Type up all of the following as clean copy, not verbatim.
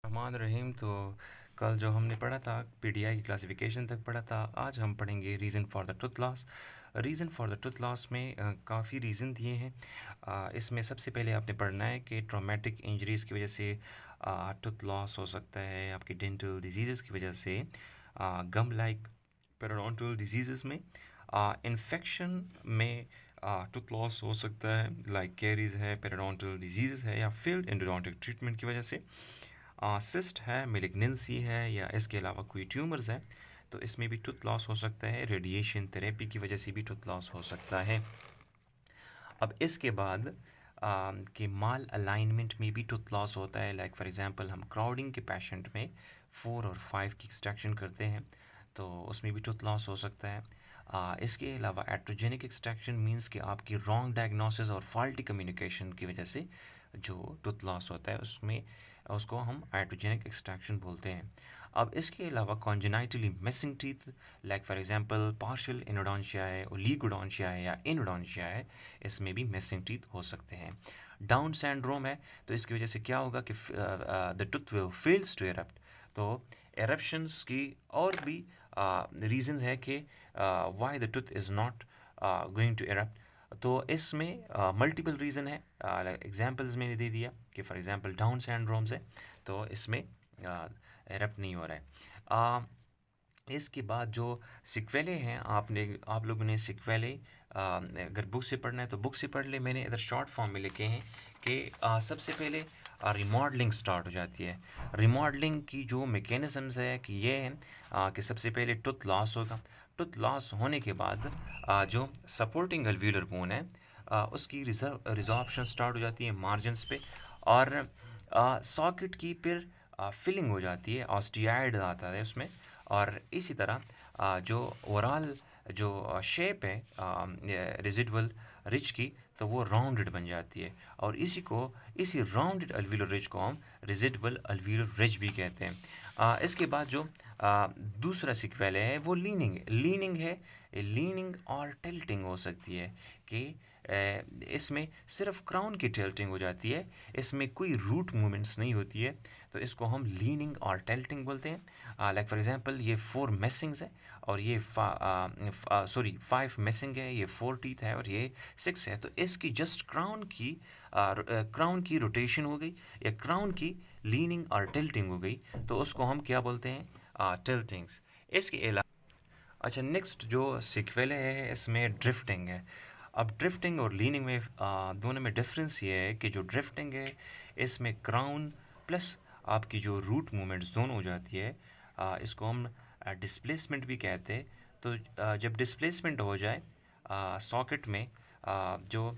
रहमान रहीम। तो कल जो हमने पढ़ा था पीडीआई की क्लासिफिकेशन तक पढ़ा था। आज हम पढ़ेंगे reason for the tooth loss. Reason for the tooth loss में काफ़ी रीज़न दिए हैं। इसमें सबसे पहले आपने पढ़ना है कि ट्रॉमेटिक इंजरीज़ की वजह से टूथ लॉस हो सकता है। आपकी डेंटल डिजीज़ की वजह से गम लाइक पेरोडोंटल डिजीज़ में इन्फेक्शन में टूथ लॉस हो सकता है, लाइक कैरीज है, पेरोडोंटल डिजीज़ है, या फेल्ड एंडोडोंटिक ट्रीटमेंट की वजह से सिस्ट है, मेलिग्नेंसी है, या इसके अलावा कोई ट्यूमर्स है तो इसमें भी टूथ लॉस हो सकता है। रेडिएशन थेरेपी की वजह से भी टूथ लॉस हो सकता है। अब इसके बाद कि माल अलाइनमेंट में भी टूथ लॉस होता है। लाइक फॉर एग्जांपल हम क्राउडिंग के पेशेंट में 4 और 5 की एक्सट्रैक्शन करते हैं तो उसमें भी टूथ लॉस हो सकता है। इसके अलावा एट्रोजेनिक एक्सट्रैक्शन मींस कि आपकी रॉन्ग डायग्नोसिस और फॉल्टी कम्युनिकेशन की वजह से जो टूथ लॉस होता है उसमें उसको हम एट्रोजेनिक एक्सट्रैक्शन बोलते हैं। अब इसके अलावा congenitally missing teeth, like for example partial anodontia है, ओलिगोडोंशिया है, या इनोडोंशिया है, इसमें भी मिसिंग टीथ हो सकते हैं। डाउन सिंड्रोम है तो इसकी वजह से क्या होगा कि the tooth will fails to erupt. तो एरप्शंस की और भी रीजंस है कि why the tooth is not going to erupt. तो इसमें मल्टीपल रीज़न है। एग्जांपल्स मैंने दे दिया कि फॉर एग्जांपल डाउन सिंड्रोम्स है तो इसमें एरप्ट नहीं हो रहा है। इसके बाद जो सिक्वेले हैं, आप लोगों ने सिक्वेले अगर बुक से पढ़ना है तो बुक से पढ़ ले। मैंने इधर शॉर्ट फॉर्म में लिखे हैं कि सबसे पहले रिमॉडलिंग स्टार्ट हो जाती है। रिमॉडलिंग की जो मेकेनिज़म्स है कि ये है कि सबसे पहले टूथ लॉस होगा। टूथ लॉस होने के बाद जो सपोर्टिंग अल्वियोलर बोन है उसकी रिजॉर्प्शन स्टार्ट हो जाती है मार्जिनस पे, और सॉकेट की फिर फिलिंग हो जाती है, ऑस्टियाइड आता है उसमें। और इसी तरह जो ओवरऑल जो शेप है रेजिडुअल रिज की, तो वो राउंडेड बन जाती है, और इसी राउंडेड अल्वियोलर रिज को हम रेजिडुअल अल्वियोलर रिज भी कहते हैं। इसके बाद जो दूसरा सिक्वेल है वो लीनिंग है। लीनिंग और टिल्टिंग हो सकती है कि इसमें सिर्फ क्राउन की टिल्टिंग हो जाती है, इसमें कोई रूट मूवमेंट्स नहीं होती है, तो इसको हम लीनिंग और टिल्टिंग बोलते हैं। लाइक फॉर एग्जांपल ये 4 मिसिंग्स है, और ये 5 मिसिंग है, ये 4 टीथ है, और ये 6 है। तो इसकी जस्ट क्राउन की रोटेशन हो गई, या क्राउन की लीनिंग और टिल्टिंग हो गई, तो उसको हम क्या बोलते हैं? टिल्टिंग्स। इसके अलावा अच्छा, नेक्स्ट जो सिक्वेल है इसमें ड्रिफ्टिंग है। अब ड्रिफ्टिंग और लीनिंग में दोनों में डिफरेंस ये है कि जो ड्रिफ्टिंग है इसमें क्राउन प्लस आपकी जो रूट मूवमेंट्स दोनों हो जाती है। इसको हम डिस्प्लेसमेंट भी कहते हैं। तो जब डिस्प्लेसमेंट हो जाए सॉकेट में, जो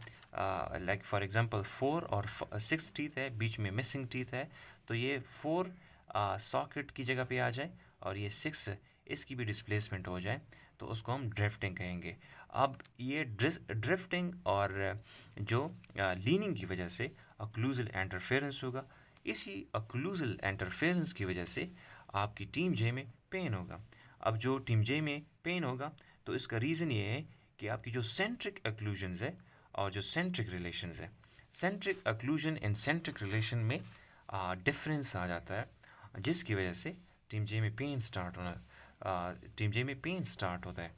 लाइक फॉर एग्जांपल 4 और 6 टीथ है, बीच में मिसिंग टीथ है, तो ये 4 सॉकेट की जगह पे आ जाए, और ये 6 इसकी भी डिस्प्लेसमेंट हो जाए, तो उसको हम ड्रिफ्टिंग कहेंगे। अब ये ड्रिफ्टिंग और जो लीनिंग की वजह से अक्लूजल इंटरफेरेंस होगा। इसी अक्लूजल इंटरफेरेंस की वजह से आपकी टीम जे में पेन होगा। अब जो टीम जे में पेन होगा तो इसका रीज़न ये है कि आपकी जो सेंट्रिक अक्लूजन्स है और जो सेंट्रिक रिलेशंस है, centric occlusion and centric relation में डिफरेंस आ जाता है, जिसकी वजह से टीम जे में पेन स्टार्ट होता है।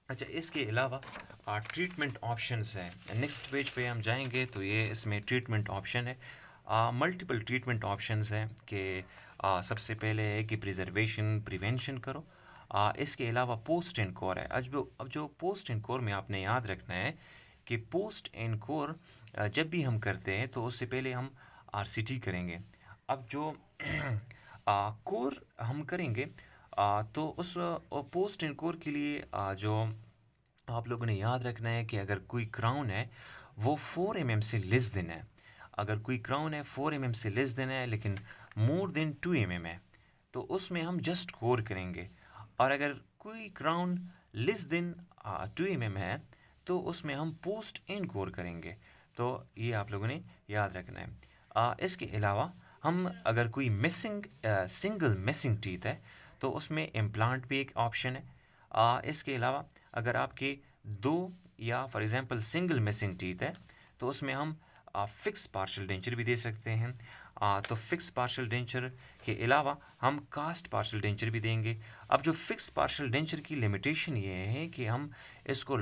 अच्छा, इसके अलावा ट्रीटमेंट ऑप्शंस हैं। नेक्स्ट पेज पे हम जाएंगे तो ये इसमें ट्रीटमेंट ऑप्शन है। मल्टीपल ट्रीटमेंट ऑप्शंस हैं कि सबसे पहले है कि प्रिजर्वेशन प्रिवेंशन करो। इसके अलावा पोस्ट एंड कोर है। अब जो पोस्ट एंड कोर में आपने याद रखना है कि पोस्ट एंड कोर जब भी हम करते हैं तो उससे पहले हम आरसीटी करेंगे। अब जो कोर हम करेंगे तो उस पोस्ट एंड कोर के लिए जो आप लोगों ने याद रखना है कि अगर कोई क्राउन है वो 4 mm से लेस देन है। अगर कोई क्राउन है 4 mm से लेस देन है लेकिन मोर देन 2 mm है, तो उसमें हम जस्ट कोर करेंगे। और अगर कोई क्राउन लेस देन 2 mm है तो उसमें हम पोस्ट इन कोर करेंगे। तो ये आप लोगों ने याद रखना है। इसके अलावा हम अगर कोई सिंगल मिसिंग टीथ है तो उसमें इम्प्लांट भी एक ऑप्शन है। इसके अलावा अगर आपके 2 या for example single missing teeth है तो उसमें हम फिक्स पार्शियल डेंचर भी दे सकते हैं। तो फिक्स पार्शियल डेंचर के अलावा हम कास्ट पार्शियल डेंचर भी देंगे। अब जो फिक्स पार्शियल डेंचर की लिमिटेशन ये है कि हम इसको अगर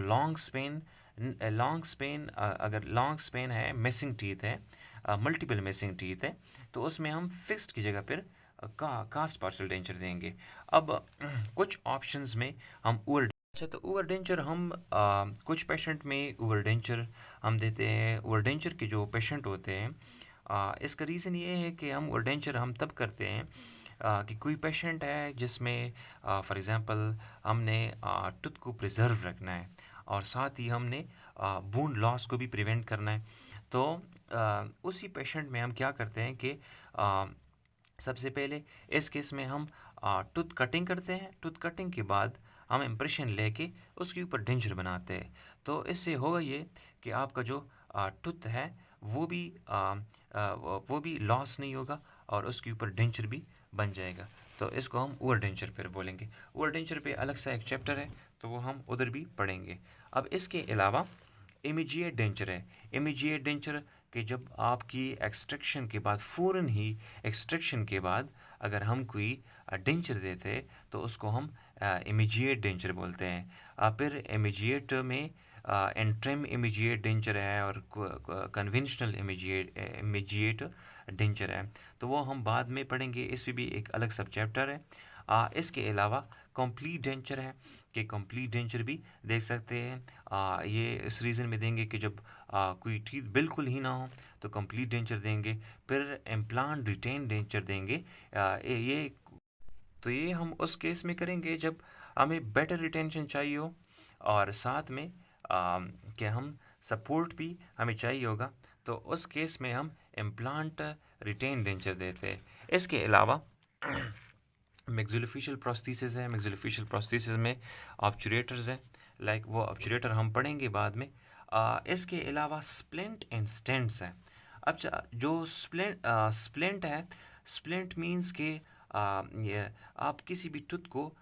लॉन्ग स्पेन है, मिसिंग टीथ है, मल्टीपल मिसिंग टीथ है, तो उसमें हम फिक्स्ड की जगह पर कास्ट पार्शियल डेंचर देंगे। अब कुछ ऑप्शंस में हम अच्छा, तो ओवर डेंचर हम कुछ पेशेंट में ओवर डेंचर हम देते हैं। ओवर डेंचर के जो पेशेंट होते हैं, इसका रीज़न ये है कि हम ओवर डेंचर हम तब करते हैं कि कोई पेशेंट है जिसमें फॉर एग्ज़ाम्पल हमने टूथ को प्रिजर्व रखना है और साथ ही हमने बोन लॉस को भी प्रिवेंट करना है। तो उसी पेशेंट में हम क्या करते हैं कि सबसे पहले इस केस में हम टूथ कटिंग करते हैं। टूथ कटिंग के बाद हम इम्प्रेशन लेके उसके ऊपर डेंचर बनाते हैं। तो इससे होगा ये कि आपका जो टूथ है वो भी लॉस नहीं होगा और उसके ऊपर डेंचर भी बन जाएगा। तो इसको हम ओवर डेंचर पर बोलेंगे। ओवर डेंचर पे अलग सा एक चैप्टर है, तो वो हम उधर भी पढ़ेंगे। अब इसके अलावा इमीजिएट डेंचर है। इमीजिएट डेंचर कि जब आपकी एक्सट्रैक्शन के बाद, फ़ौरन ही एक्सट्रैक्शन के बाद अगर हम कोई डेंचर देते तो उसको हम इमीजिएट डेंचर बोलते हैं। फिर इमीजिएट में इंट्रिम इमीजिएट डेंचर है और कन्वेंशनल इमीजिएट डेंचर है, तो वो हम बाद में पढ़ेंगे। इसमें भी एक अलग सब चैप्टर है। इसके अलावा कंप्लीट डेंचर है कि कंप्लीट डेंचर भी देख सकते हैं। ये इस रीज़न में देंगे कि जब कोई टीथ बिल्कुल ही ना हो तो कंप्लीट डेंचर देंगे। फिर इम्प्लांट रिटेन डेंचर देंगे। ये तो ये हम उस केस में करेंगे जब हमें बेटर रिटेंशन चाहिए हो और साथ में कि हम सपोर्ट भी हमें चाहिए होगा, तो उस केस में हम इम्प्लांट रिटेन डेंचर देते हैं। इसके अलावा मैक्सिलोफेशियल प्रोस्थेसिस है। मैक्सिलोफेशियल प्रोस्थेसिस में ऑब्चुरेटर्स हैं, लाइक वो ऑब्चुरेटर हम पढ़ेंगे बाद में। इसके अलावा स्प्लिंट एंड स्टेंट्स हैं। अब जो स्प्लिंट है, स्प्लिंट मींस कि ये आप किसी भी टूथ को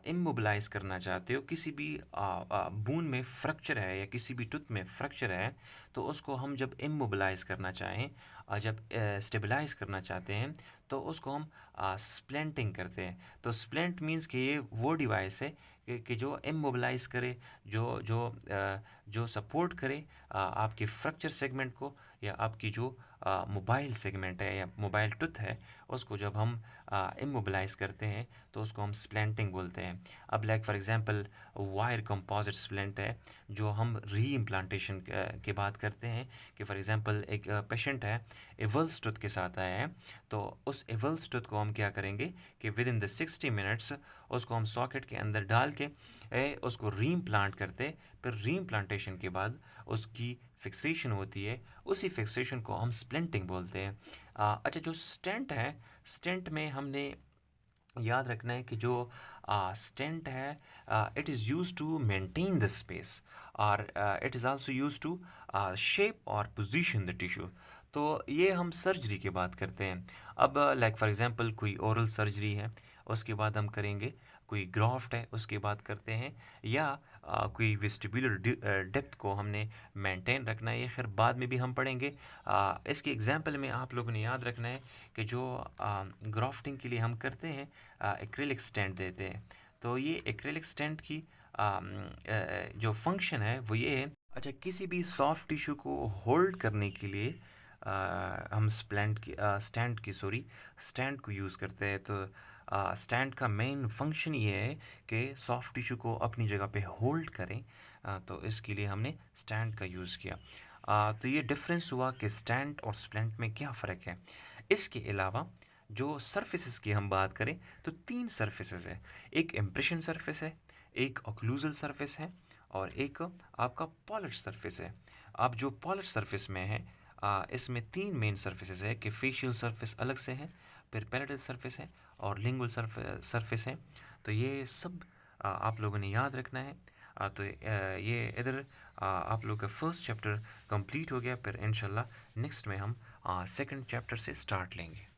इमोबिलाइज करना चाहते हो, किसी भी बोन में फ्रैक्चर है या किसी भी टूथ में फ्रैक्चर है, तो उसको हम जब इमोबिलाइज करना चाहें और जब स्टेबलाइज करना चाहते हैं तो उसको हम स्प्लेंटिंग करते हैं। तो स्प्लेंट मींस कि ये वो डिवाइस है कि जो इमोबिलाइज करे, जो सपोर्ट करे आपके फ्रैक्चर सेगमेंट को, या आपकी जो मोबाइल सेगमेंट है या मोबाइल टूथ है उसको जब हम इमोबिलाइज करते हैं तो उसको हम स्प्लेंटिंग बोलते हैं। अब like for example wire composite splint है जो हम री इम्प्लांटेशन के बाद करते हैं। कि फॉर एग्जांपल एक पेशेंट है, एवल्स टूथ के साथ आया है, तो उस एवल्स टूथ को हम क्या करेंगे कि विद इन द 60 मिनट्स उसको हम सॉकेट के अंदर डाल के उसको री इम्प्लांट करते। फिर री इम्प्लांटेशन के बाद उसकी फिक्सेशन होती है, उसी फिक्सेशन को हम स्प्लिंटिंग बोलते हैं। अच्छा, जो स्टेंट है, स्टेंट में हमने याद रखना है कि जो स्टेंट है it is use to maintain the space और it is also use to shape और पोजीशन द टिश्यू। तो ये हम सर्जरी के बाद करते हैं। अब लाइक फॉर एग्जांपल कोई ओरल सर्जरी है, उसके बाद हम करेंगे। कोई ग्राफ्ट है उसके बाद करते हैं, या कोई वेस्टिबुलर डेप्थ को हमने मेंटेन रखना है, ये खैर बाद में भी हम पढ़ेंगे। इसके एग्जांपल में आप लोगों ने याद रखना है कि जो ग्राफ्टिंग के लिए हम करते हैं एक्रिलिक स्टेंट देते हैं। तो ये एक्रिलिक स्टेंट की जो फंक्शन है वो ये है। अच्छा, किसी भी सॉफ्ट टिश्यू को होल्ड करने के लिए हम स्टैंड को यूज़ करते हैं। तो स्टैंड का मेन फंक्शन ये है कि सॉफ्ट टिश्यू को अपनी जगह पे होल्ड करें। तो इसके लिए हमने स्टैंड का यूज़ किया। तो ये डिफरेंस हुआ कि स्टैंड और स्प्लेंट में क्या फ़र्क है। इसके अलावा जो सरफेसेस की हम बात करें तो 3 सरफेसेस है। एक इम्प्रेशन सरफेस है, एक ऑक्लूजल सरफेस है और एक आपका पॉलिश सरफेस है। अब जो पॉलिश सरफेस में है इसमें 3 मेन सरफेसेस है कि फेशियल सरफेस अलग से है, फिर पैलेटल सरफेस है और लिंगुअल सरफेस है। तो ये सब आप लोगों ने याद रखना है। तो ये इधर आप लोग का फर्स्ट चैप्टर कंप्लीट हो गया। फिर इंशाल्लाह नेक्स्ट में हम सेकंड चैप्टर से स्टार्ट लेंगे।